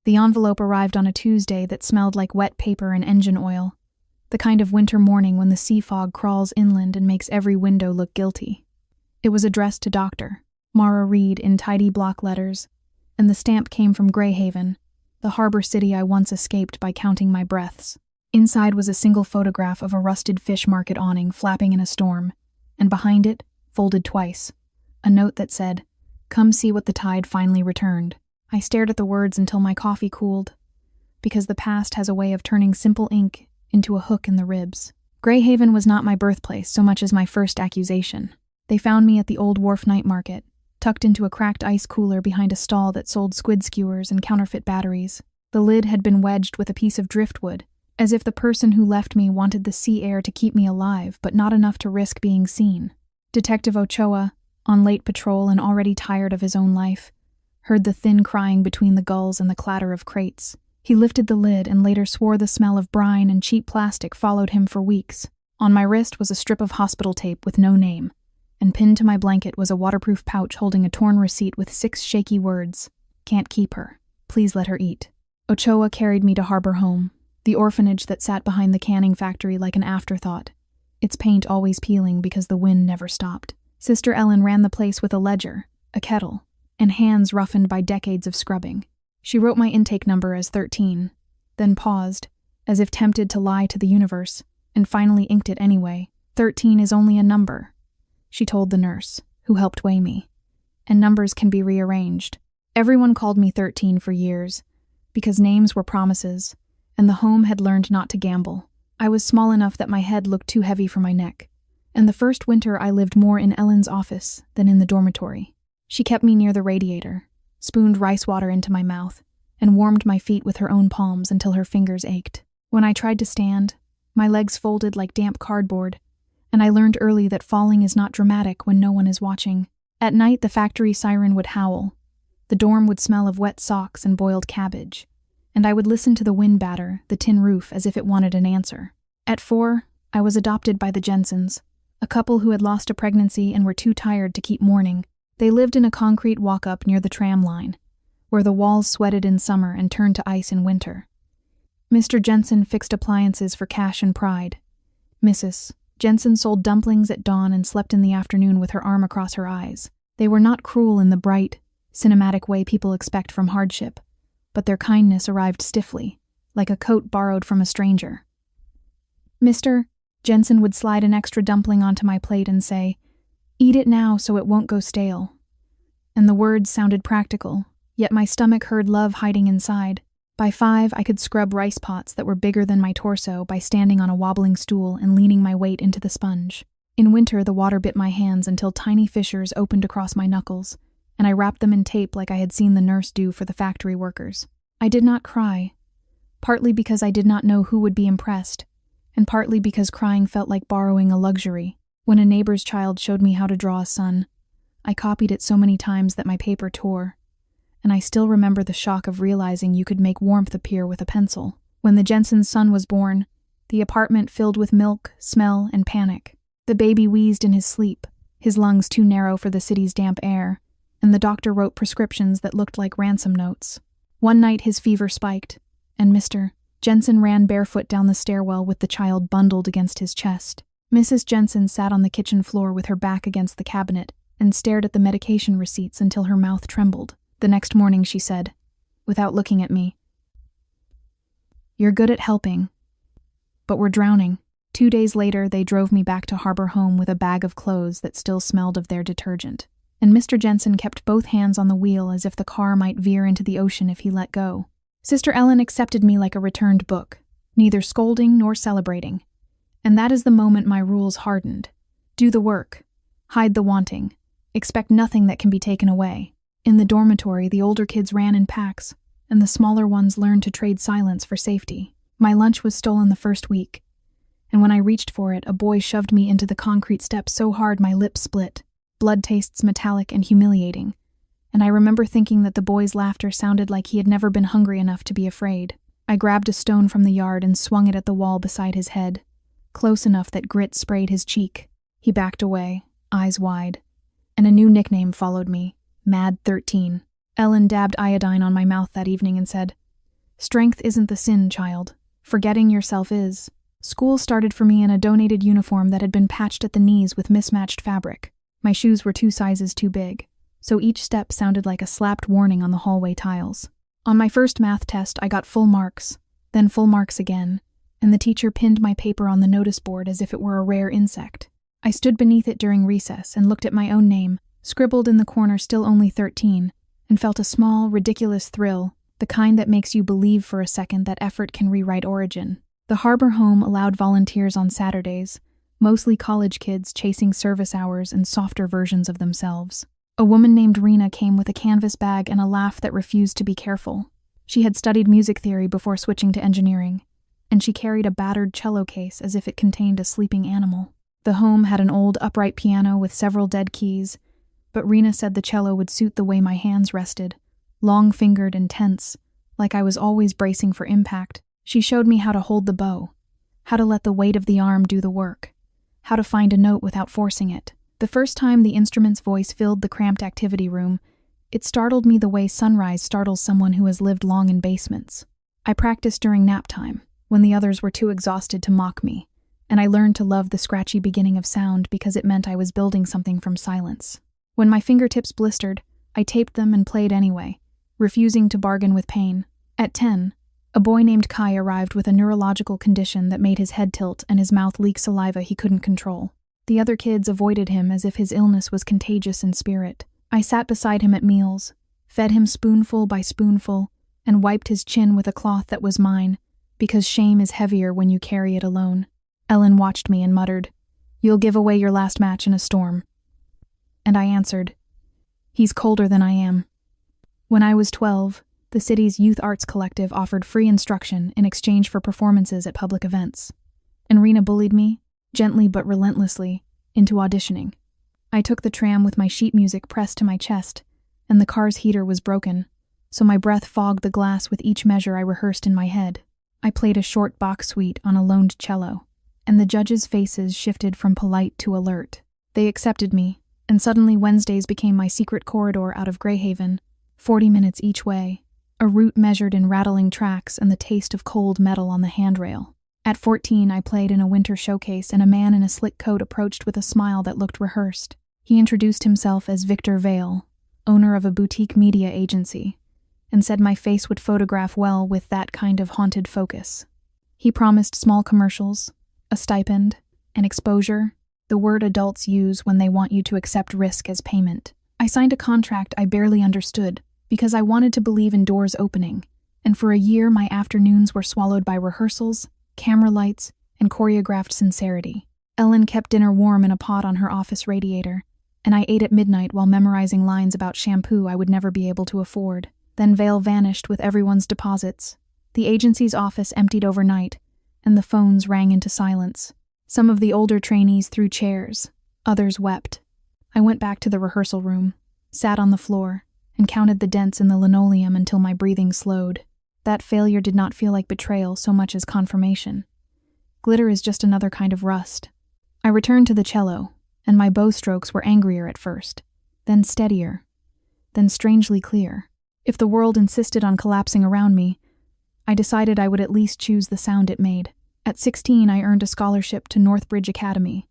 The envelope arrived on a Tuesday that smelled like wet paper and engine oil, the kind of winter morning when the sea fog crawls inland and makes every window look guilty. It was addressed to Dr. Mara Reed in tidy block letters, and the stamp came from Greyhaven, the harbor city I once escaped by counting my breaths. Inside was a single photograph of a rusted fish market awning flapping in a storm, and behind it, folded twice, a note that said, "Come see what the tide finally returned." I stared at the words until my coffee cooled, because the past has a way of turning simple ink into a hook in the ribs. Greyhaven was not my birthplace so much as my first accusation. They found me at the Old Wharf night market, tucked into a cracked ice cooler behind a stall that sold squid skewers and counterfeit batteries. The lid had been wedged with a piece of driftwood, as if the person who left me wanted the sea air to keep me alive, but not enough to risk being seen. Detective Ochoa, on late patrol and already tired of his own life, heard the thin crying between the gulls and the clatter of crates. He lifted the lid and later swore the smell of brine and cheap plastic followed him for weeks. On my wrist was a strip of hospital tape with no name, and pinned to my blanket was a waterproof pouch holding a torn receipt with 6 shaky words. "Can't keep her. Please let her eat." Ochoa carried me to Harbor Home, the orphanage that sat behind the canning factory like an afterthought, its paint always peeling because the wind never stopped. Sister Ellen ran the place with a ledger, a kettle, and hands roughened by decades of scrubbing. She wrote my intake number as 13, then paused, as if tempted to lie to the universe, and finally inked it anyway. 13 is only a number, she told the nurse, who helped weigh me, and numbers can be rearranged. Everyone called me 13 for years, because names were promises, and the home had learned not to gamble. I was small enough that my head looked too heavy for my neck, and the first winter I lived more in Ellen's office than in the dormitory. She kept me near the radiator, spooned rice water into my mouth, and warmed my feet with her own palms until her fingers ached. When I tried to stand, my legs folded like damp cardboard, and I learned early that falling is not dramatic when no one is watching. At night, the factory siren would howl. The dorm would smell of wet socks and boiled cabbage, and I would listen to the wind batter the tin roof as if it wanted an answer. At 4, I was adopted by the Jensens, a couple who had lost a pregnancy and were too tired to keep mourning. They lived in a concrete walk-up near the tram line, where the walls sweated in summer and turned to ice in winter. Mr. Jensen fixed appliances for cash and pride. Mrs. Jensen sold dumplings at dawn and slept in the afternoon with her arm across her eyes. They were not cruel in the bright, cinematic way people expect from hardship, but their kindness arrived stiffly, like a coat borrowed from a stranger. Mr. Jensen would slide an extra dumpling onto my plate and say, "Eat it now so it won't go stale." And the words sounded practical, yet my stomach heard love hiding inside. By 5, I could scrub rice pots that were bigger than my torso by standing on a wobbling stool and leaning my weight into the sponge. In winter, the water bit my hands until tiny fissures opened across my knuckles, and I wrapped them in tape like I had seen the nurse do for the factory workers. I did not cry, partly because I did not know who would be impressed, and partly because crying felt like borrowing a luxury. When a neighbor's child showed me how to draw a sun, I copied it so many times that my paper tore, and I still remember the shock of realizing you could make warmth appear with a pencil. When the Jensen's son was born, the apartment filled with milk, smell, and panic. The baby wheezed in his sleep, his lungs too narrow for the city's damp air, and the doctor wrote prescriptions that looked like ransom notes. One night his fever spiked, and Mr. Jensen ran barefoot down the stairwell with the child bundled against his chest. Mrs. Jensen sat on the kitchen floor with her back against the cabinet and stared at the medication receipts until her mouth trembled. The next morning she said, without looking at me, "You're good at helping, but we're drowning." 2 days later, they drove me back to Harbor Home with a bag of clothes that still smelled of their detergent, and Mr. Jensen kept both hands on the wheel as if the car might veer into the ocean if he let go. Sister Ellen accepted me like a returned book, neither scolding nor celebrating. And that is the moment my rules hardened. Do the work. Hide the wanting. Expect nothing that can be taken away. In the dormitory, the older kids ran in packs, and the smaller ones learned to trade silence for safety. My lunch was stolen the first week, and when I reached for it, a boy shoved me into the concrete steps so hard my lips split. Blood tastes metallic and humiliating, and I remember thinking that the boy's laughter sounded like he had never been hungry enough to be afraid. I grabbed a stone from the yard and swung it at the wall beside his head, close enough that grit sprayed his cheek. He backed away, eyes wide, and a new nickname followed me, Mad 13. Ellen dabbed iodine on my mouth that evening and said, Strength isn't the sin, child. Forgetting yourself is. School started for me in a donated uniform that had been patched at the knees with mismatched fabric. My shoes were 2 sizes too big, so each step sounded like a slapped warning on the hallway tiles. On my first math test, I got full marks, then full marks again, and the teacher pinned my paper on the notice board as if it were a rare insect. I stood beneath it during recess and looked at my own name, scribbled in the corner still only 13, and felt a small, ridiculous thrill, the kind that makes you believe for a second that effort can rewrite origin. The Harbor Home allowed volunteers on Saturdays, mostly college kids chasing service hours and softer versions of themselves. A woman named Rena came with a canvas bag and a laugh that refused to be careful. She had studied music theory before switching to engineering, and she carried a battered cello case as if it contained a sleeping animal. The home had an old upright piano with several dead keys, but Rena said the cello would suit the way my hands rested, long-fingered and tense, like I was always bracing for impact. She showed me how to hold the bow, how to let the weight of the arm do the work, how to find a note without forcing it. The first time the instrument's voice filled the cramped activity room, it startled me the way sunrise startles someone who has lived long in basements. I practiced during nap time, when the others were too exhausted to mock me, and I learned to love the scratchy beginning of sound because it meant I was building something from silence. When my fingertips blistered, I taped them and played anyway, refusing to bargain with pain. At 10, a boy named Kai arrived with a neurological condition that made his head tilt and his mouth leak saliva he couldn't control. The other kids avoided him as if his illness was contagious in spirit. I sat beside him at meals, fed him spoonful by spoonful, and wiped his chin with a cloth that was mine, because shame is heavier when you carry it alone. Ellen watched me and muttered, "You'll give away your last match in a storm." And I answered, "He's colder than I am." When I was 12, the city's youth arts collective offered free instruction in exchange for performances at public events. And Rena bullied me, gently but relentlessly, into auditioning. I took the tram with my sheet music pressed to my chest, and the car's heater was broken, so my breath fogged the glass with each measure I rehearsed in my head. I played a short Bach suite on a loaned cello, and the judges' faces shifted from polite to alert. They accepted me, and suddenly Wednesdays became my secret corridor out of Greyhaven, 40 minutes each way, a route measured in rattling tracks and the taste of cold metal on the handrail. At 14, I played in a winter showcase, and a man in a slick coat approached with a smile that looked rehearsed. He introduced himself as Victor Vale, owner of a boutique media agency, and said my face would photograph well with that kind of haunted focus. He promised small commercials, a stipend, and exposure, the word adults use when they want you to accept risk as payment. I signed a contract I barely understood, because I wanted to believe in doors opening, and for a year my afternoons were swallowed by rehearsals, camera lights, and choreographed sincerity. Ellen kept dinner warm in a pot on her office radiator, and I ate at midnight while memorizing lines about shampoo I would never be able to afford. Then Vale vanished with everyone's deposits. The agency's office emptied overnight, and the phones rang into silence. Some of the older trainees threw chairs, others wept. I went back to the rehearsal room, sat on the floor, and counted the dents in the linoleum until my breathing slowed. That failure did not feel like betrayal so much as confirmation. Glitter is just another kind of rust. I returned to the cello, and my bow strokes were angrier at first, then steadier, then strangely clear. If the world insisted on collapsing around me, I decided I would at least choose the sound it made. At 16, I earned a scholarship to Northbridge Academy,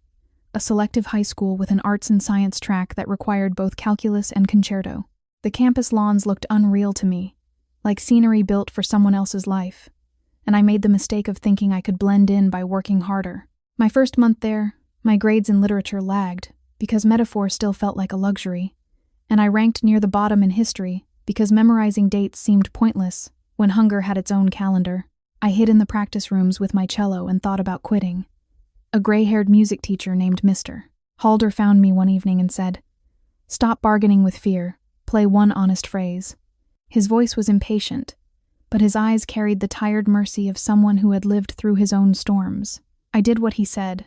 a selective high school with an arts and science track that required both calculus and concerto. The campus lawns looked unreal to me, like scenery built for someone else's life, and I made the mistake of thinking I could blend in by working harder. My first month there, my grades in literature lagged, because metaphor still felt like a luxury, and I ranked near the bottom in history because memorizing dates seemed pointless when hunger had its own calendar. I hid in the practice rooms with my cello and thought about quitting. A gray-haired music teacher named Mr. Halder found me one evening and said, "Stop bargaining with fear. Play one honest phrase." His voice was impatient, but his eyes carried the tired mercy of someone who had lived through his own storms. I did what he said,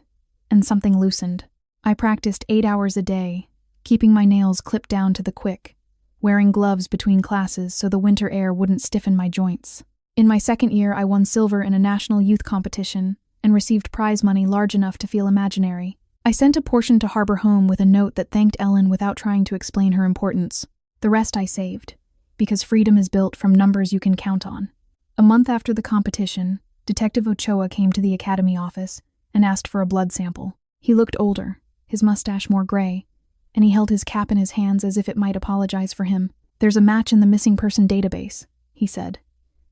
and something loosened. I practiced 8 hours a day, keeping my nails clipped down to the quick, wearing gloves between classes so the winter air wouldn't stiffen my joints. In my second year, I won silver in a national youth competition and received prize money large enough to feel imaginary. I sent a portion to Harbor Home with a note that thanked Ellen without trying to explain her importance. The rest I saved, because freedom is built from numbers you can count on. A month after the competition, Detective Ochoa came to the academy office and asked for a blood sample. He looked older, his mustache more gray, and he held his cap in his hands as if it might apologize for him. "There's a match in the missing person database," he said,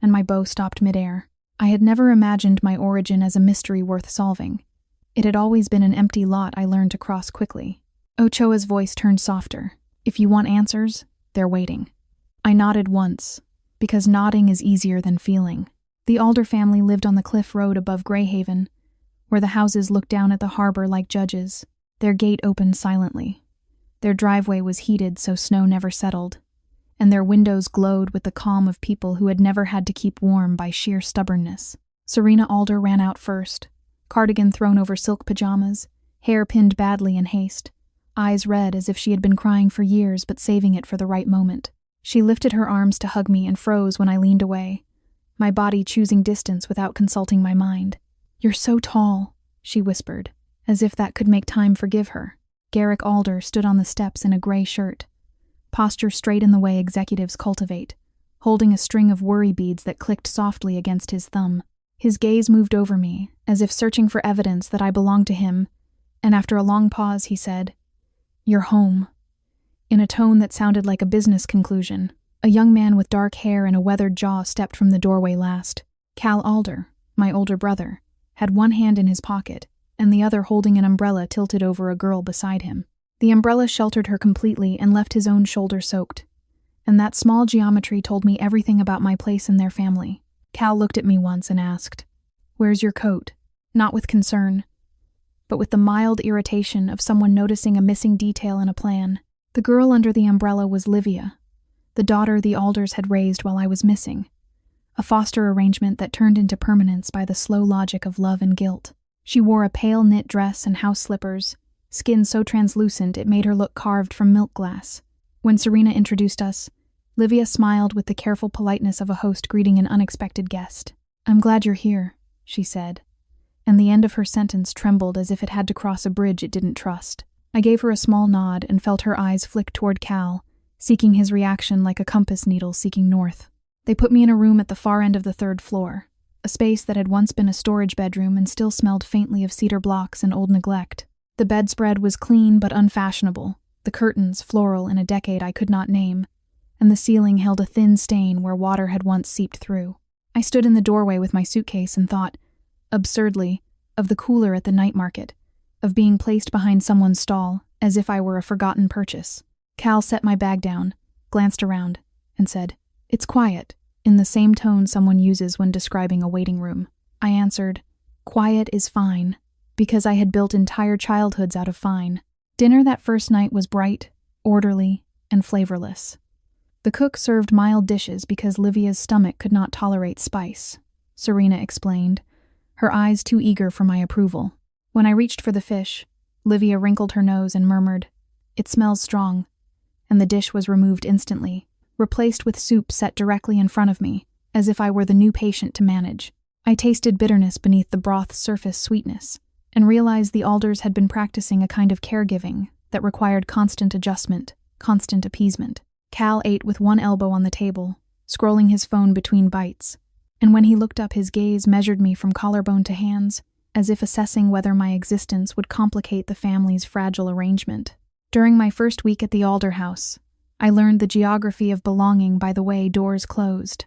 and my bow stopped midair. I had never imagined my origin as a mystery worth solving. It had always been an empty lot I learned to cross quickly. Ochoa's voice turned softer. "If you want answers, they're waiting." I nodded once, because nodding is easier than feeling. The Alder family lived on the cliff road above Greyhaven, where the houses looked down at the harbor like judges. Their gate opened silently. Their driveway was heated so snow never settled, and their windows glowed with the calm of people who had never had to keep warm by sheer stubbornness. Serena Alder ran out first, cardigan thrown over silk pajamas, hair pinned badly in haste, eyes red as if she had been crying for years but saving it for the right moment. She lifted her arms to hug me and froze when I leaned away, my body choosing distance without consulting my mind. "You're so tall," she whispered, as if that could make time forgive her. Garrick Alder stood on the steps in a gray shirt, posture straight in the way executives cultivate, holding a string of worry beads that clicked softly against his thumb. His gaze moved over me, as if searching for evidence that I belonged to him, and after a long pause he said, "You're home," in a tone that sounded like a business conclusion. A young man with dark hair and a weathered jaw stepped from the doorway last. Cal Alder, my older brother, had one hand in his pocket, and the other holding an umbrella tilted over a girl beside him. The umbrella sheltered her completely and left his own shoulder soaked, and that small geometry told me everything about my place in their family. Cal looked at me once and asked, "Where's your coat?" Not with concern, but with the mild irritation of someone noticing a missing detail in a plan. The girl under the umbrella was Livia, the daughter the Alders had raised while I was missing, a foster arrangement that turned into permanence by the slow logic of love and guilt. She wore a pale knit dress and house slippers, skin so translucent it made her look carved from milk glass. When Serena introduced us, Livia smiled with the careful politeness of a host greeting an unexpected guest. "I'm glad you're here," she said, and the end of her sentence trembled as if it had to cross a bridge it didn't trust. I gave her a small nod and felt her eyes flick toward Cal, seeking his reaction like a compass needle seeking north. They put me in a room at the far end of the 3rd floor, a space that had once been a storage bedroom and still smelled faintly of cedar blocks and old neglect. The bedspread was clean but unfashionable, the curtains floral in a decade I could not name, and the ceiling held a thin stain where water had once seeped through. I stood in the doorway with my suitcase and thought, absurdly, of the cooler at the night market, of being placed behind someone's stall, as if I were a forgotten purchase. Cal set my bag down, glanced around, and said, "It's quiet," in the same tone someone uses when describing a waiting room. I answered, "Quiet is fine," because I had built entire childhoods out of fine. Dinner that first night was bright, orderly, and flavorless. The cook served mild dishes because Livia's stomach could not tolerate spice, Serena explained, her eyes too eager for my approval. When I reached for the fish, Livia wrinkled her nose and murmured, "It smells strong," and the dish was removed instantly, replaced with soup set directly in front of me, as if I were the new patient to manage. I tasted bitterness beneath the broth's surface sweetness, and realized the Alders had been practicing a kind of caregiving that required constant adjustment, constant appeasement. Cal ate with one elbow on the table, scrolling his phone between bites, and when he looked up his gaze measured me from collarbone to hands, as if assessing whether my existence would complicate the family's fragile arrangement. During my first week at the Alder house, I learned the geography of belonging by the way doors closed.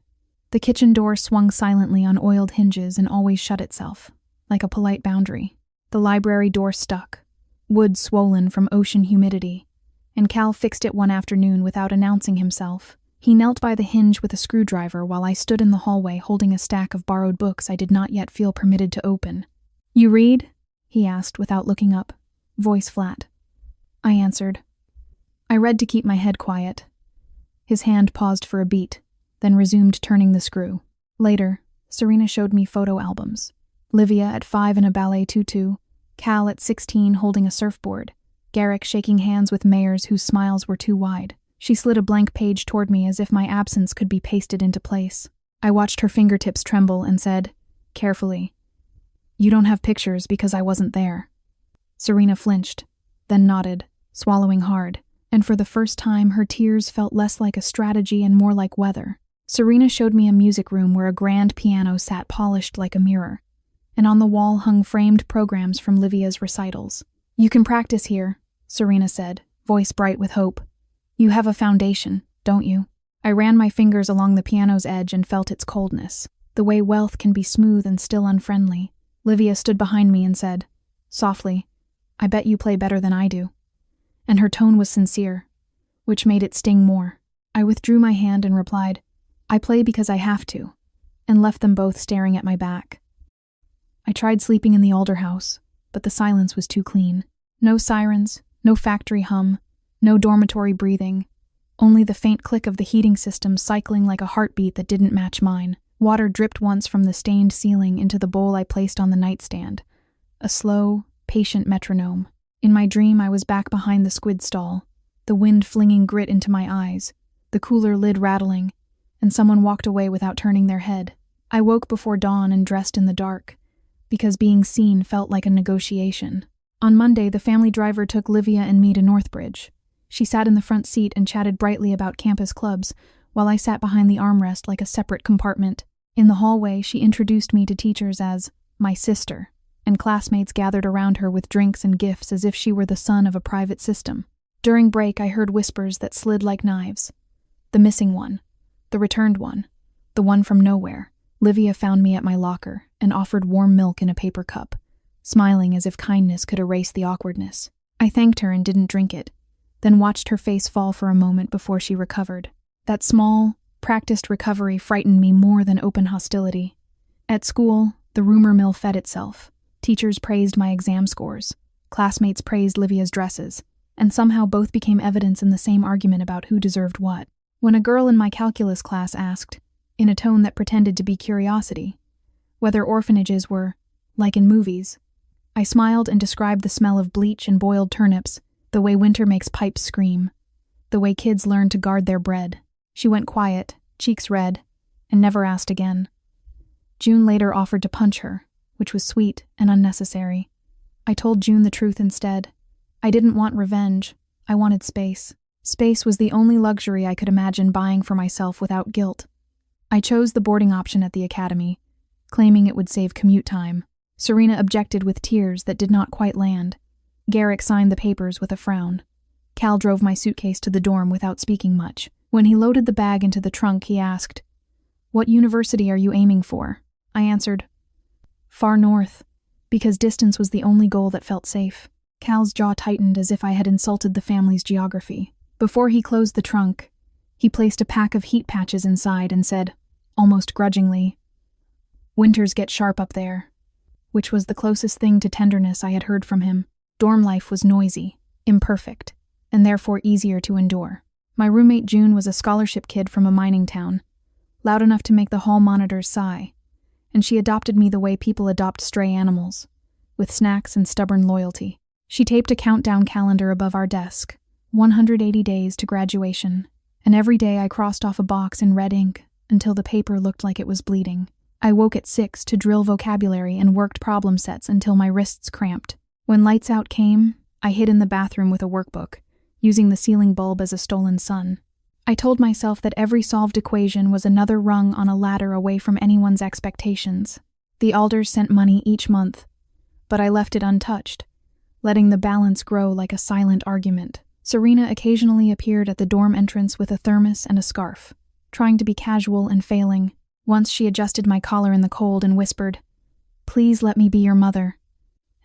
The kitchen door swung silently on oiled hinges and always shut itself, like a polite boundary. The library door stuck, wood swollen from ocean humidity, and Cal fixed it one afternoon without announcing himself. He knelt by the hinge with a screwdriver while I stood in the hallway holding a stack of borrowed books I did not yet feel permitted to open. "You read?" he asked without looking up, voice flat. I answered. I read to keep my head quiet. His hand paused for a beat, then resumed turning the screw. Later, Serena showed me photo albums. Livia at 5 in a ballet tutu, Cal at 16 holding a surfboard, Garrick shaking hands with mayors whose smiles were too wide. She slid a blank page toward me as if my absence could be pasted into place. I watched her fingertips tremble and said, carefully, "You don't have pictures because I wasn't there." Serena flinched, then nodded, swallowing hard, and for the first time her tears felt less like a strategy and more like weather. Serena showed me a music room where a grand piano sat polished like a mirror, and on the wall hung framed programs from Livia's recitals. "You can practice here," Serena said, voice bright with hope. "You have a foundation, don't you?" I ran my fingers along the piano's edge and felt its coldness, the way wealth can be smooth and still unfriendly. Livia stood behind me and said, softly, "I bet you play better than I do." And her tone was sincere, which made it sting more. I withdrew my hand and replied, "I play because I have to," and left them both staring at my back. I tried sleeping in the older house, but the silence was too clean. No sirens, no factory hum, no dormitory breathing, only the faint click of the heating system cycling like a heartbeat that didn't match mine. Water dripped once from the stained ceiling into the bowl I placed on the nightstand, a slow, patient metronome. In my dream, I was back behind the squid stall, the wind flinging grit into my eyes, the cooler lid rattling, and someone walked away without turning their head. I woke before dawn and dressed in the dark, because being seen felt like a negotiation. On Monday, the family driver took Livia and me to Northbridge. She sat in the front seat and chatted brightly about campus clubs, while I sat behind the armrest like a separate compartment. In the hallway, she introduced me to teachers as my sister, and classmates gathered around her with drinks and gifts as if she were the son of a private system. During break, I heard whispers that slid like knives. The missing one, the returned one, the one from nowhere. Livia found me at my locker and offered warm milk in a paper cup, smiling as if kindness could erase the awkwardness. I thanked her and didn't drink it, then watched her face fall for a moment before she recovered. That small, practiced recovery frightened me more than open hostility. At school, the rumor mill fed itself. Teachers praised my exam scores. Classmates praised Livia's dresses, and somehow both became evidence in the same argument about who deserved what. When a girl in my calculus class asked, in a tone that pretended to be curiosity, whether orphanages were like in movies, I smiled and described the smell of bleach and boiled turnips, the way winter makes pipes scream, the way kids learn to guard their bread. She went quiet, cheeks red, and never asked again. June later offered to punch her, which was sweet and unnecessary. I told June the truth instead. I didn't want revenge. I wanted space. Space was the only luxury I could imagine buying for myself without guilt. I chose the boarding option at the academy, claiming it would save commute time. Serena objected with tears that did not quite land. Garrick signed the papers with a frown. Cal drove my suitcase to the dorm without speaking much. When he loaded the bag into the trunk, he asked, "What university are you aiming for?" I answered, "Far north," because distance was the only goal that felt safe. Cal's jaw tightened as if I had insulted the family's geography. Before he closed the trunk, he placed a pack of heat patches inside and said, almost grudgingly, "Winters get sharp up there," which was the closest thing to tenderness I had heard from him. Dorm life was noisy, imperfect, and therefore easier to endure. My roommate June was a scholarship kid from a mining town, loud enough to make the hall monitors sigh, and she adopted me the way people adopt stray animals, with snacks and stubborn loyalty. She taped a countdown calendar above our desk, 180 days to graduation, and every day I crossed off a box in red ink until the paper looked like it was bleeding. I woke at 6 to drill vocabulary and worked problem sets until my wrists cramped. When lights out came, I hid in the bathroom with a workbook, using the ceiling bulb as a stolen sun. I told myself that every solved equation was another rung on a ladder away from anyone's expectations. The Alders sent money each month, but I left it untouched, letting the balance grow like a silent argument. Serena occasionally appeared at the dorm entrance with a thermos and a scarf, trying to be casual and failing. Once she adjusted my collar in the cold and whispered, "Please let me be your mother."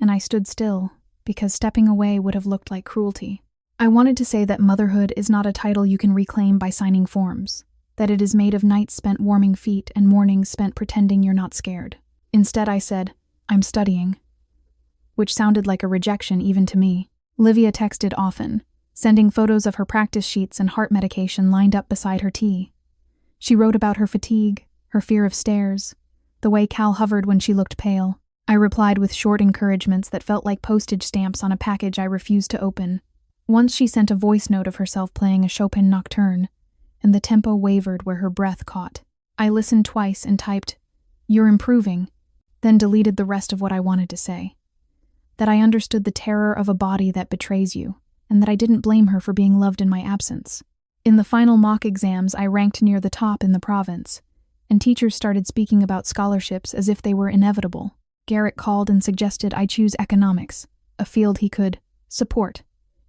And I stood still, because stepping away would have looked like cruelty. I wanted to say that motherhood is not a title you can reclaim by signing forms, that it is made of nights spent warming feet and mornings spent pretending you're not scared. Instead, I said, "I'm studying," which sounded like a rejection even to me. Livia texted often, sending photos of her practice sheets and heart medication lined up beside her tea. She wrote about her fatigue, her fear of stairs, the way Cal hovered when she looked pale. I replied with short encouragements that felt like postage stamps on a package I refused to open. Once she sent a voice note of herself playing a Chopin nocturne, and the tempo wavered where her breath caught. I listened twice and typed, "You're improving," then deleted the rest of what I wanted to say. That I understood the terror of a body that betrays you, and that I didn't blame her for being loved in my absence. In the final mock exams, I ranked near the top in the province, and teachers started speaking about scholarships as if they were inevitable. Garrett called and suggested I choose economics, a field he could support,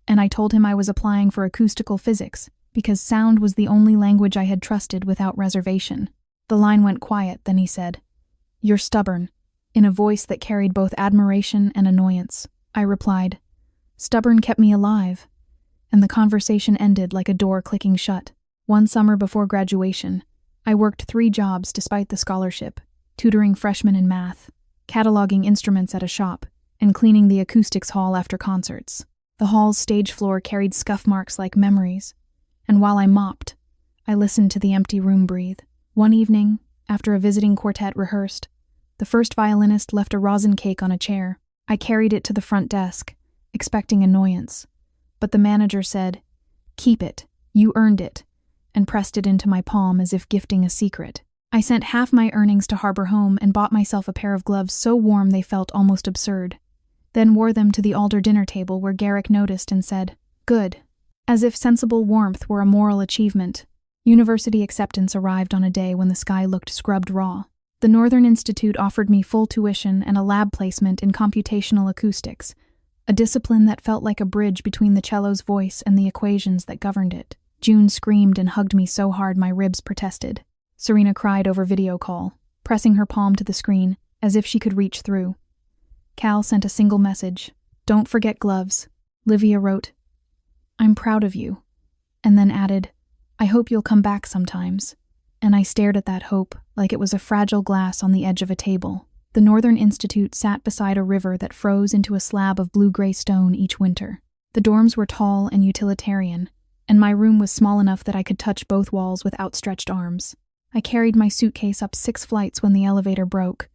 and I told him I was applying for acoustical physics because sound was the only language I had trusted without reservation. The line went quiet, then he said, "You're stubborn," in a voice that carried both admiration and annoyance. I replied, "Stubborn kept me alive," and the conversation ended like a door clicking shut. One summer before graduation, I worked 3 jobs despite the scholarship, tutoring freshmen in math, cataloging instruments at a shop, and cleaning the acoustics hall after concerts. The hall's stage floor carried scuff marks like memories, and while I mopped, I listened to the empty room breathe. One evening, after a visiting quartet rehearsed, the first violinist left a rosin cake on a chair. I carried it to the front desk, expecting annoyance, but the manager said, "Keep it, you earned it," and pressed it into my palm as if gifting a secret. I sent half my earnings to Harbor Home and bought myself a pair of gloves so warm they felt almost absurd, then wore them to the Alder dinner table where Garrick noticed and said, "Good," as if sensible warmth were a moral achievement. University acceptance arrived on a day when the sky looked scrubbed raw. The Northern Institute offered me full tuition and a lab placement in computational acoustics, a discipline that felt like a bridge between the cello's voice and the equations that governed it. June screamed and hugged me so hard my ribs protested. Serena cried over video call, pressing her palm to the screen as if she could reach through. Cal sent a single message, "Don't forget gloves." Livia wrote, "I'm proud of you," and then added, "I hope you'll come back sometimes." And I stared at that hope like it was a fragile glass on the edge of a table. The Northern Institute sat beside a river that froze into a slab of blue-gray stone each winter. The dorms were tall and utilitarian, and my room was small enough that I could touch both walls with outstretched arms. I carried my suitcase up 6 flights when the elevator broke,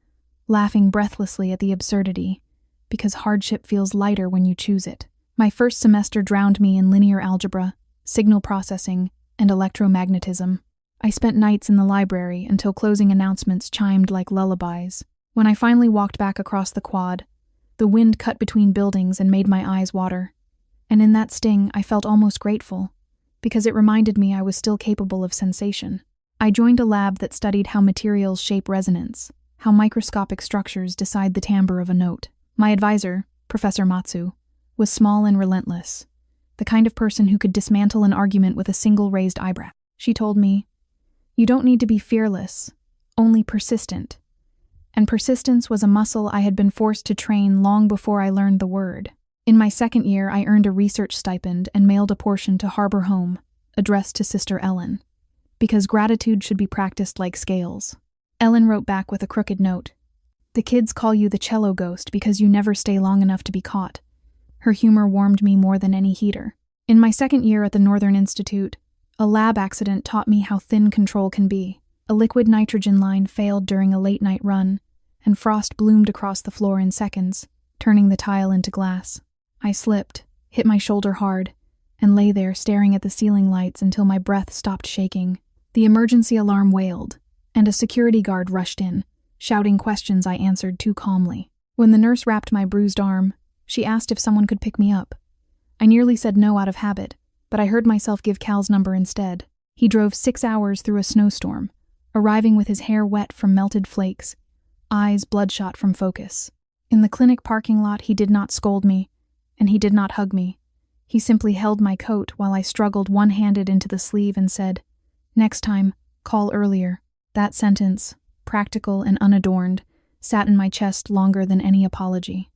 laughing breathlessly at the absurdity, because hardship feels lighter when you choose it. My first semester drowned me in linear algebra, signal processing, and electromagnetism. I spent nights in the library until closing announcements chimed like lullabies. When I finally walked back across the quad, the wind cut between buildings and made my eyes water. And in that sting, I felt almost grateful, because it reminded me I was still capable of sensation. I joined a lab that studied how materials shape resonance, how microscopic structures decide the timbre of a note. My advisor, Professor Matsu, was small and relentless, the kind of person who could dismantle an argument with a single raised eyebrow. She told me, "You don't need to be fearless, only persistent." And persistence was a muscle I had been forced to train long before I learned the word. In my second year, I earned a research stipend and mailed a portion to Harbor Home, addressed to Sister Ellen, because gratitude should be practiced like scales. Ellen wrote back with a crooked note. "The kids call you the cello ghost because you never stay long enough to be caught." Her humor warmed me more than any heater. In my second year at the Northern Institute, a lab accident taught me how thin control can be. A liquid nitrogen line failed during a late-night run, and frost bloomed across the floor in seconds, turning the tile into glass. I slipped, hit my shoulder hard, and lay there staring at the ceiling lights until my breath stopped shaking. The emergency alarm wailed, and a security guard rushed in, shouting questions I answered too calmly. When the nurse wrapped my bruised arm, she asked if someone could pick me up. I nearly said no out of habit, but I heard myself give Cal's number instead. He drove 6 hours through a snowstorm, arriving with his hair wet from melted flakes, eyes bloodshot from focus. In the clinic parking lot, he did not scold me, and he did not hug me. He simply held my coat while I struggled one-handed into the sleeve and said, "Next time, call earlier." That sentence, practical and unadorned, sat in my chest longer than any apology.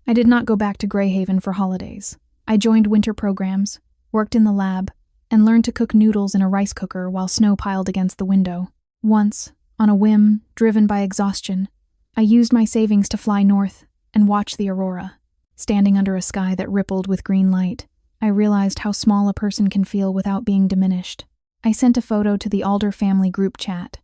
I did not go back to Greyhaven for holidays. I joined winter programs, worked in the lab, and learned to cook noodles in a rice cooker while snow piled against the window. Once, on a whim, driven by exhaustion, I used my savings to fly north and watch the aurora. Standing under a sky that rippled with green light, I realized how small a person can feel without being diminished. I sent a photo to the Alder family group chat.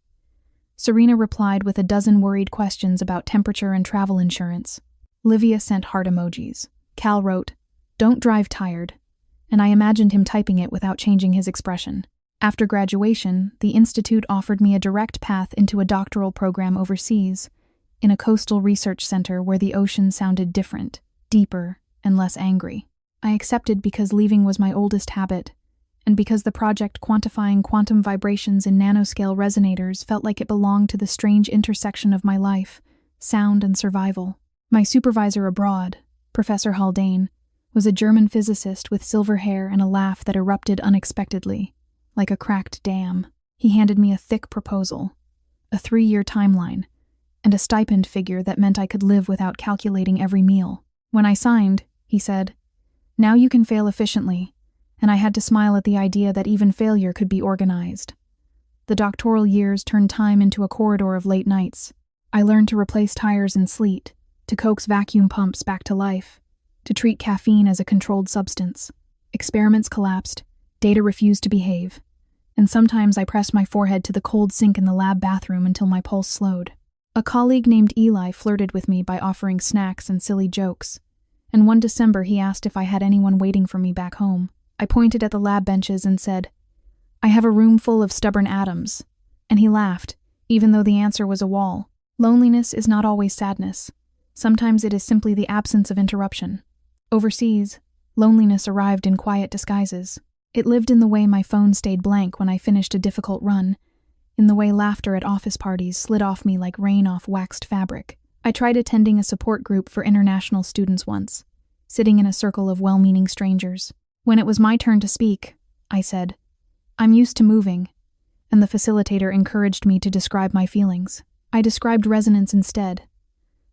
Serena replied with a dozen worried questions about temperature and travel insurance. Livia sent heart emojis. Cal wrote, "Don't drive tired," and I imagined him typing it without changing his expression. After graduation, the Institute offered me a direct path into a doctoral program overseas, in a coastal research center where the ocean sounded different, deeper, and less angry. I accepted because leaving was my oldest habit, and because the project quantifying quantum vibrations in nanoscale resonators felt like it belonged to the strange intersection of my life, sound and survival. My supervisor abroad, Professor Haldane, was a German physicist with silver hair and a laugh that erupted unexpectedly, like a cracked dam. He handed me a thick proposal, a 3-year timeline, and a stipend figure that meant I could live without calculating every meal. When I signed, he said, "Now you can fail efficiently," and I had to smile at the idea that even failure could be organized. The doctoral years turned time into a corridor of late nights. I learned to replace tires in sleet, to coax vacuum pumps back to life, to treat caffeine as a controlled substance. Experiments collapsed, data refused to behave, and sometimes I pressed my forehead to the cold sink in the lab bathroom until my pulse slowed. A colleague named Eli flirted with me by offering snacks and silly jokes, and one December he asked if I had anyone waiting for me back home. I pointed at the lab benches and said, "I have a room full of stubborn atoms," and he laughed, even though the answer was a wall. Loneliness is not always sadness. Sometimes it is simply the absence of interruption. Overseas, loneliness arrived in quiet disguises. It lived in the way my phone stayed blank when I finished a difficult run, in the way laughter at office parties slid off me like rain off waxed fabric. I tried attending a support group for international students once, sitting in a circle of well-meaning strangers. When it was my turn to speak, I said, "I'm used to moving," and the facilitator encouraged me to describe my feelings. I described resonance instead,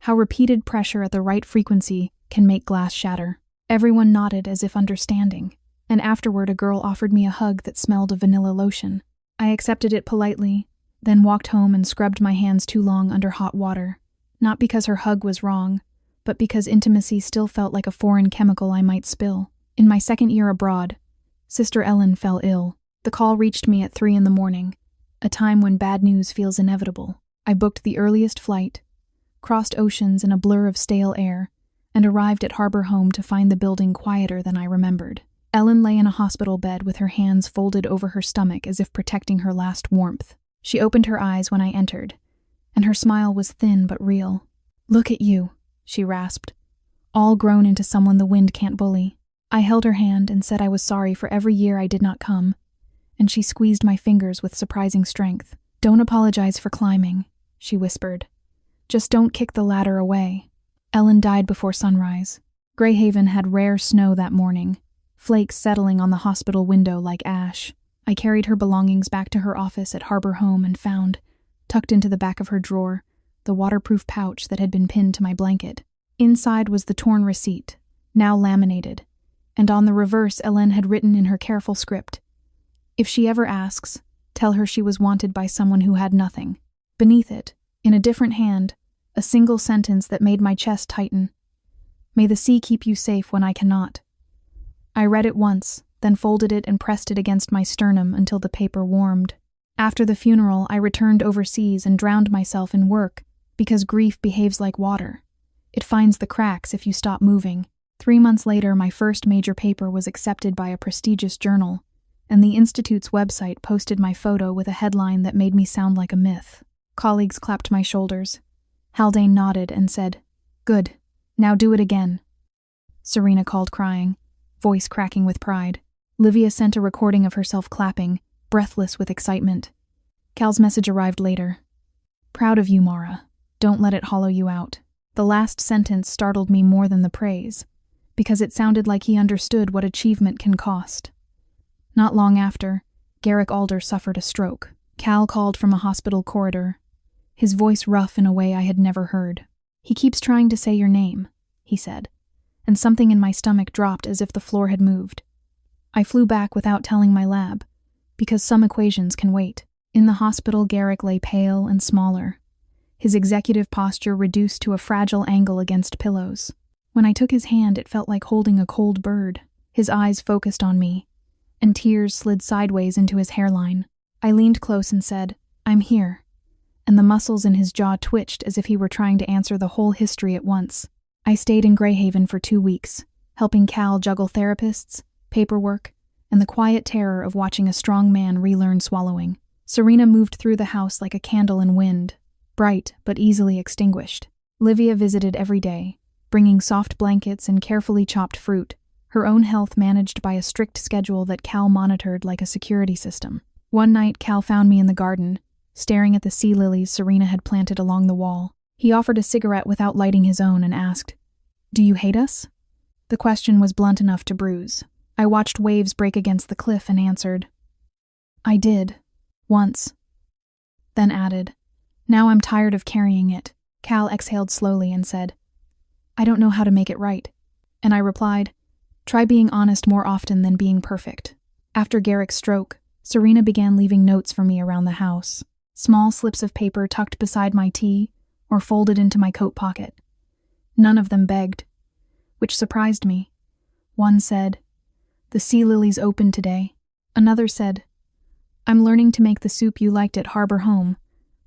how repeated pressure at the right frequency can make glass shatter. Everyone nodded as if understanding, and afterward a girl offered me a hug that smelled of vanilla lotion. I accepted it politely, then walked home and scrubbed my hands too long under hot water, not because her hug was wrong, but because intimacy still felt like a foreign chemical I might spill. In my 2nd year abroad, Sister Ellen fell ill. The call reached me at 3 a.m, a time when bad news feels inevitable. I booked the earliest flight, crossed oceans in a blur of stale air, and arrived at Harbor Home to find the building quieter than I remembered. Ellen lay in a hospital bed with her hands folded over her stomach as if protecting her last warmth. She opened her eyes when I entered, and her smile was thin but real. "Look at you," she rasped, all grown into someone the wind can't bully. I held her hand and said I was sorry for every year I did not come, and she squeezed my fingers with surprising strength. "Don't apologize for climbing," she whispered. "Just don't kick the ladder away." Ellen died before sunrise. Greyhaven had rare snow that morning, flakes settling on the hospital window like ash. I carried her belongings back to her office at Harbor Home and found, tucked into the back of her drawer, the waterproof pouch that had been pinned to my blanket. Inside was the torn receipt, now laminated, and on the reverse Ellen had written in her careful script, "If she ever asks, tell her she was wanted by someone who had nothing." Beneath it, in a different hand, a single sentence that made my chest tighten. "May the sea keep you safe when I cannot." I read it once, then folded it and pressed it against my sternum until the paper warmed. After the funeral, I returned overseas and drowned myself in work because grief behaves like water. It finds the cracks if you stop moving. 3 months later, my first major paper was accepted by a prestigious journal, and the Institute's website posted my photo with a headline that made me sound like a myth. Colleagues clapped my shoulders. Haldane nodded and said, "Good, now do it again." Serena called crying, voice cracking with pride. Livia sent a recording of herself clapping, breathless with excitement. Cal's message arrived later. "Proud of you, Mara. Don't let it hollow you out." The last sentence startled me more than the praise, because it sounded like he understood what achievement can cost. Not long after, Garrick Alder suffered a stroke. Cal called from a hospital corridor, his voice rough in a way I had never heard. "He keeps trying to say your name," he said, and something in my stomach dropped as if the floor had moved. I flew back without telling my lab, because some equations can wait. In the hospital, Garrick lay pale and smaller, his executive posture reduced to a fragile angle against pillows. When I took his hand, it felt like holding a cold bird. His eyes focused on me, and tears slid sideways into his hairline. I leaned close and said, "I'm here," and the muscles in his jaw twitched as if he were trying to answer the whole history at once. I stayed in Greyhaven for 2 weeks, helping Cal juggle therapists, paperwork, and the quiet terror of watching a strong man relearn swallowing. Serena moved through the house like a candle in wind, bright but easily extinguished. Livia visited every day, bringing soft blankets and carefully chopped fruit, her own health managed by a strict schedule that Cal monitored like a security system. One night, Cal found me in the garden, staring at the sea lilies Serena had planted along the wall. He offered a cigarette without lighting his own and asked, "Do you hate us?" The question was blunt enough to bruise. I watched waves break against the cliff and answered, "I did. Once." Then added, "Now I'm tired of carrying it." Cal exhaled slowly and said, "I don't know how to make it right." And I replied, "Try being honest more often than being perfect." After Garrick's stroke, Serena began leaving notes for me around the house. Small slips of paper tucked beside my tea or folded into my coat pocket. None of them begged, which surprised me. One said, "The sea lilies opened today." Another said, "I'm learning to make the soup you liked at Harbor Home,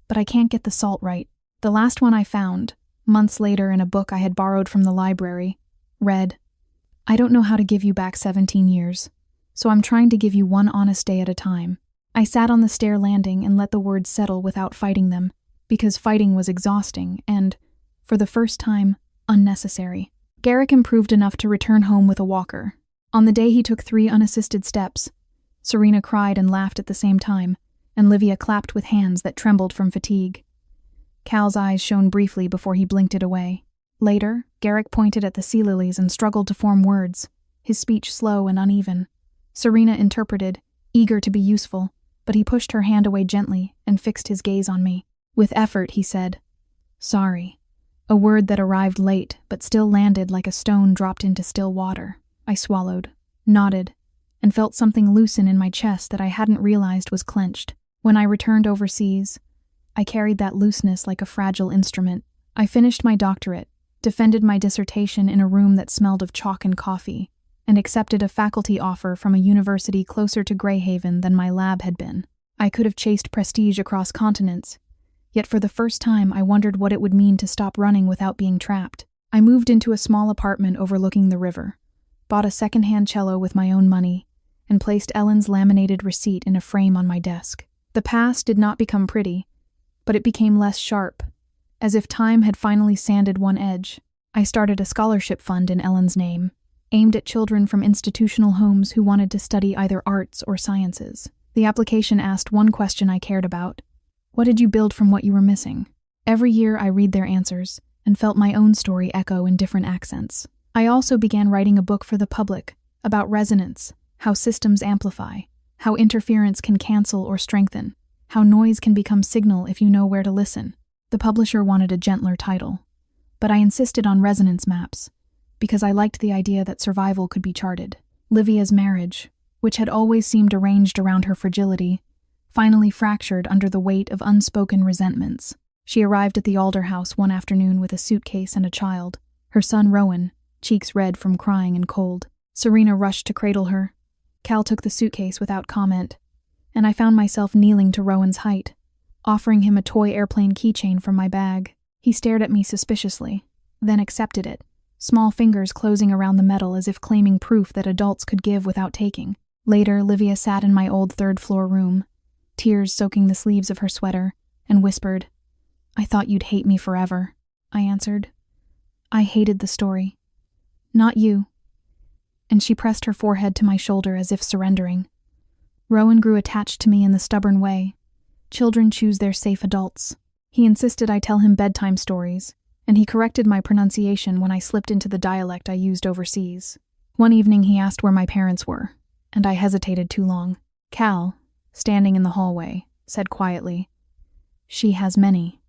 but I can't get the salt right." The last one I found, months later in a book I had borrowed from the library, read, "I don't know how to give you back 17 years, so I'm trying to give you one honest day at a time." I sat on the stair landing and let the words settle without fighting them, because fighting was exhausting and, for the first time, unnecessary. Garrick improved enough to return home with a walker. On the day he took 3 unassisted steps, Serena cried and laughed at the same time, and Livia clapped with hands that trembled from fatigue. Cal's eyes shone briefly before he blinked it away. Later, Garrick pointed at the sea lilies and struggled to form words, his speech slow and uneven. Serena interpreted, eager to be useful, but he pushed her hand away gently and fixed his gaze on me. With effort, he said, "Sorry," a word that arrived late but still landed like a stone dropped into still water. I swallowed, nodded, and felt something loosen in my chest that I hadn't realized was clenched. When I returned overseas, I carried that looseness like a fragile instrument. I finished my doctorate, defended my dissertation in a room that smelled of chalk and coffee, and accepted a faculty offer from a university closer to Greyhaven than my lab had been. I could have chased prestige across continents, yet for the first time I wondered what it would mean to stop running without being trapped. I moved into a small apartment overlooking the river, bought a second-hand cello with my own money, and placed Ellen's laminated receipt in a frame on my desk. The past did not become pretty, but it became less sharp, as if time had finally sanded one edge. I started a scholarship fund in Ellen's name, aimed at children from institutional homes who wanted to study either arts or sciences. The application asked one question I cared about: what did you build from what you were missing? Every year I read their answers and felt my own story echo in different accents. I also began writing a book for the public about resonance, how systems amplify, how interference can cancel or strengthen, how noise can become signal if you know where to listen. The publisher wanted a gentler title, but I insisted on resonance maps, because I liked the idea that survival could be charted. Livia's marriage, which had always seemed arranged around her fragility, finally fractured under the weight of unspoken resentments. She arrived at the Alder house one afternoon with a suitcase and a child, her son Rowan, cheeks red from crying and cold. Serena rushed to cradle her. Cal took the suitcase without comment, and I found myself kneeling to Rowan's height, offering him a toy airplane keychain from my bag. He stared at me suspiciously, then accepted it, small fingers closing around the metal as if claiming proof that adults could give without taking. Later, Livia sat in my old third-floor room, tears soaking the sleeves of her sweater, and whispered, "I thought you'd hate me forever." I answered, "I hated the story. Not you." And she pressed her forehead to my shoulder as if surrendering. Rowan grew attached to me in the stubborn way. Children choose their safe adults. He insisted I tell him bedtime stories, and he corrected my pronunciation when I slipped into the dialect I used overseas. One evening he asked where my parents were, and I hesitated too long. Cal, standing in the hallway, said quietly, "She has many."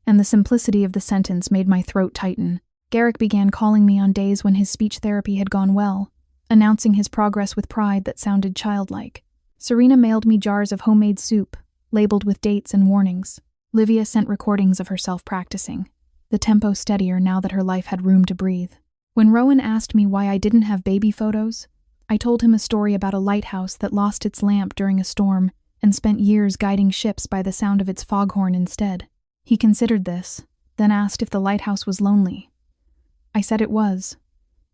And the simplicity of the sentence made my throat tighten. Garrick began calling me on days when his speech therapy had gone well, announcing his progress with pride that sounded childlike. Serena mailed me jars of homemade soup, labeled with dates and warnings. Livia sent recordings of herself practicing, the tempo steadier now that her life had room to breathe. When Rowan asked me why I didn't have baby photos, I told him a story about a lighthouse that lost its lamp during a storm and spent years guiding ships by the sound of its foghorn instead. He considered this, then asked if the lighthouse was lonely. I said it was,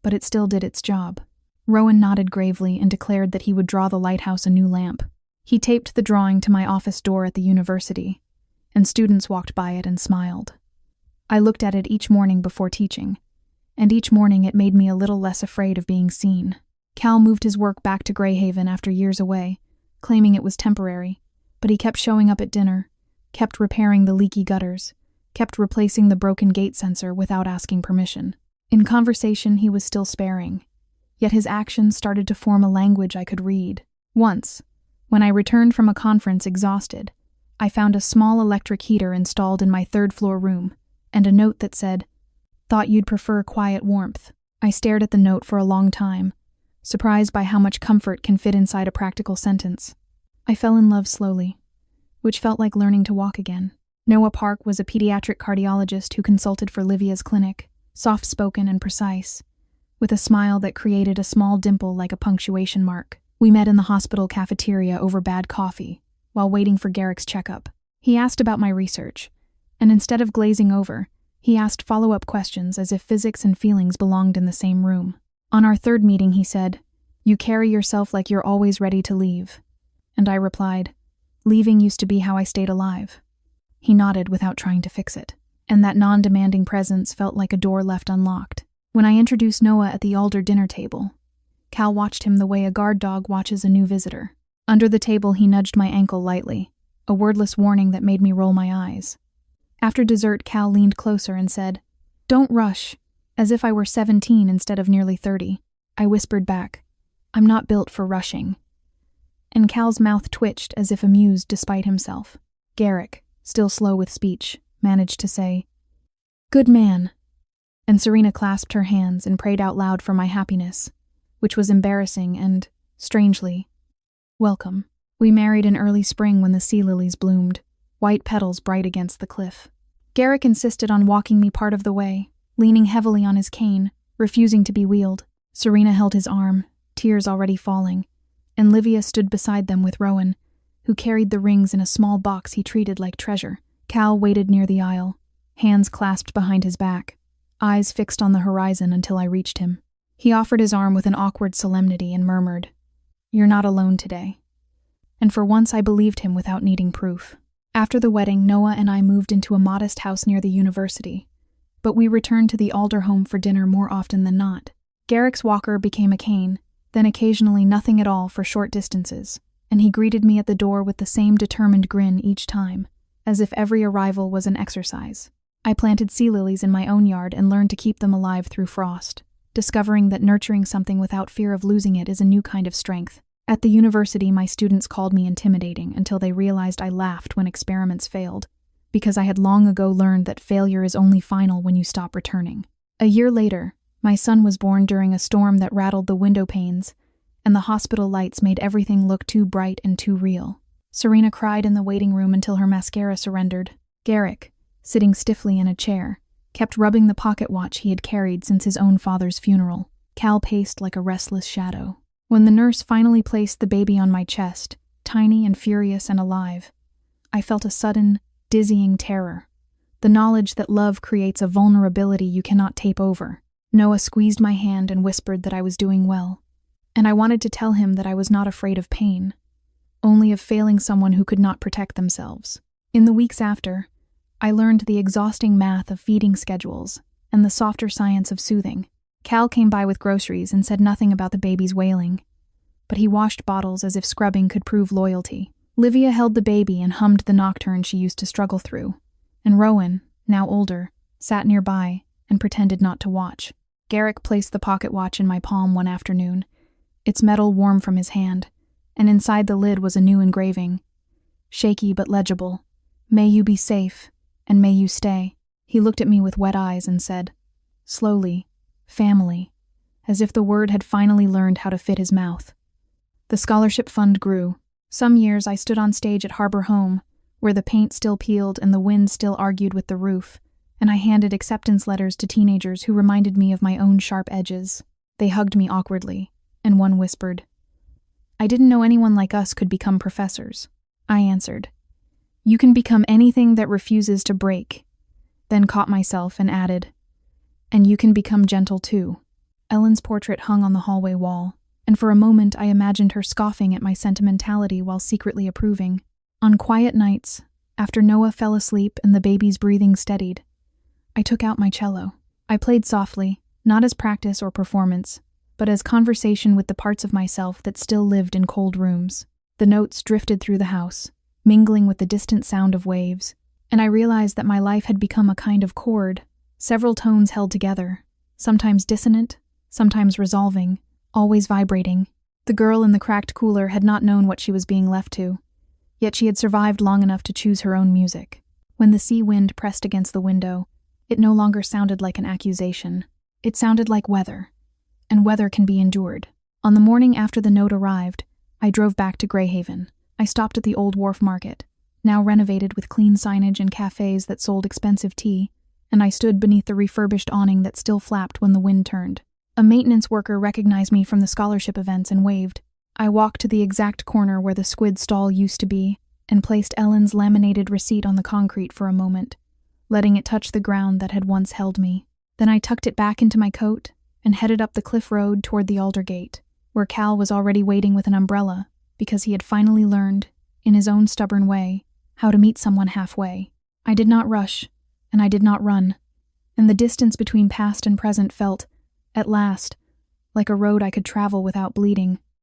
but it still did its job. Rowan nodded gravely and declared that he would draw the lighthouse a new lamp. He taped the drawing to my office door at the university, and students walked by it and smiled. I looked at it each morning before teaching, and each morning it made me a little less afraid of being seen. Cal moved his work back to Greyhaven after years away, claiming it was temporary, but he kept showing up at dinner, kept repairing the leaky gutters, kept replacing the broken gate sensor without asking permission. In conversation, he was still sparing, yet his actions started to form a language I could read. Once, when I returned from a conference exhausted, I found a small electric heater installed in my third-floor room, and a note that said, "Thought you'd prefer quiet warmth." I stared at the note for a long time, surprised by how much comfort can fit inside a practical sentence. I fell in love slowly, which felt like learning to walk again. Noah Park was a pediatric cardiologist who consulted for Livia's clinic, soft-spoken and precise, with a smile that created a small dimple like a punctuation mark. We met in the hospital cafeteria over bad coffee, while waiting for Garrick's checkup. He asked about my research, and instead of glazing over, he asked follow-up questions as if physics and feelings belonged in the same room. On our third meeting, he said, "You carry yourself like you're always ready to leave." And I replied, "Leaving used to be how I stayed alive." He nodded without trying to fix it, and that non-demanding presence felt like a door left unlocked. When I introduced Noah at the Alder dinner table, Cal watched him the way a guard dog watches a new visitor. Under the table, he nudged my ankle lightly, a wordless warning that made me roll my eyes. After dessert, Cal leaned closer and said, "Don't rush," as if I were 17 instead of nearly 30. I whispered back, "I'm not built for rushing." And Cal's mouth twitched as if amused despite himself. Garrick, still slow with speech, managed to say, "Good man." And Serena clasped her hands and prayed out loud for my happiness, which was embarrassing and, strangely, welcome. We married in early spring when the sea lilies bloomed, white petals bright against the cliff. Garrick insisted on walking me part of the way, leaning heavily on his cane, refusing to be wheeled. Serena held his arm, tears already falling, and Livia stood beside them with Rowan, who carried the rings in a small box he treated like treasure. Cal waited near the aisle, hands clasped behind his back, eyes fixed on the horizon until I reached him. He offered his arm with an awkward solemnity and murmured, "You're not alone today." And for once I believed him without needing proof. After the wedding, Noah and I moved into a modest house near the university, but we returned to the Alder home for dinner more often than not. Garrick's walker became a cane, then occasionally nothing at all for short distances, and he greeted me at the door with the same determined grin each time, as if every arrival was an exercise. I planted sea lilies in my own yard and learned to keep them alive through frost, discovering that nurturing something without fear of losing it is a new kind of strength. At the university, my students called me intimidating until they realized I laughed when experiments failed, because I had long ago learned that failure is only final when you stop returning. A year later, my son was born during a storm that rattled the window panes, and the hospital lights made everything look too bright and too real. Serena cried in the waiting room until her mascara surrendered. Garrick, sitting stiffly in a chair, kept rubbing the pocket watch he had carried since his own father's funeral. Cal paced like a restless shadow. When the nurse finally placed the baby on my chest, tiny and furious and alive, I felt a sudden, dizzying terror. The knowledge that love creates a vulnerability you cannot tape over. Noah squeezed my hand and whispered that I was doing well, and I wanted to tell him that I was not afraid of pain, only of failing someone who could not protect themselves. In the weeks after, I learned the exhausting math of feeding schedules and the softer science of soothing. Cal came by with groceries and said nothing about the baby's wailing, but he washed bottles as if scrubbing could prove loyalty. Livia held the baby and hummed the nocturne she used to struggle through, and Rowan, now older, sat nearby and pretended not to watch. Garrick placed the pocket watch in my palm one afternoon, its metal warm from his hand, and inside the lid was a new engraving, shaky but legible. "May you be safe, and may you stay." He looked at me with wet eyes and said, slowly, "Family," as if the word had finally learned how to fit his mouth. The scholarship fund grew. Some years I stood on stage at Harbor Home, where the paint still peeled and the wind still argued with the roof, and I handed acceptance letters to teenagers who reminded me of my own sharp edges. They hugged me awkwardly, and one whispered, "I didn't know anyone like us could become professors." I answered, "You can become anything that refuses to break," then caught myself and added, "And you can become gentle too." Ellen's portrait hung on the hallway wall, and for a moment I imagined her scoffing at my sentimentality while secretly approving. On quiet nights, after Noah fell asleep and the baby's breathing steadied, I took out my cello. I played softly, not as practice or performance, but as conversation with the parts of myself that still lived in cold rooms. The notes drifted through the house, mingling with the distant sound of waves, and I realized that my life had become a kind of chord, several tones held together, sometimes dissonant, sometimes resolving, always vibrating. The girl in the cracked cooler had not known what she was being left to, yet she had survived long enough to choose her own music. When the sea wind pressed against the window, it no longer sounded like an accusation. It sounded like weather, and weather can be endured. On the morning after the note arrived, I drove back to Greyhaven. I stopped at the Old Wharf Market, now renovated with clean signage and cafes that sold expensive tea, and I stood beneath the refurbished awning that still flapped when the wind turned. A maintenance worker recognized me from the scholarship events and waved. I walked to the exact corner where the squid stall used to be and placed Ellen's laminated receipt on the concrete for a moment, letting it touch the ground that had once held me. Then I tucked it back into my coat and headed up the cliff road toward the Aldergate, where Cal was already waiting with an umbrella because he had finally learned, in his own stubborn way, how to meet someone halfway. I did not rush, and I did not run, and the distance between past and present felt, at last, like a road I could travel without bleeding.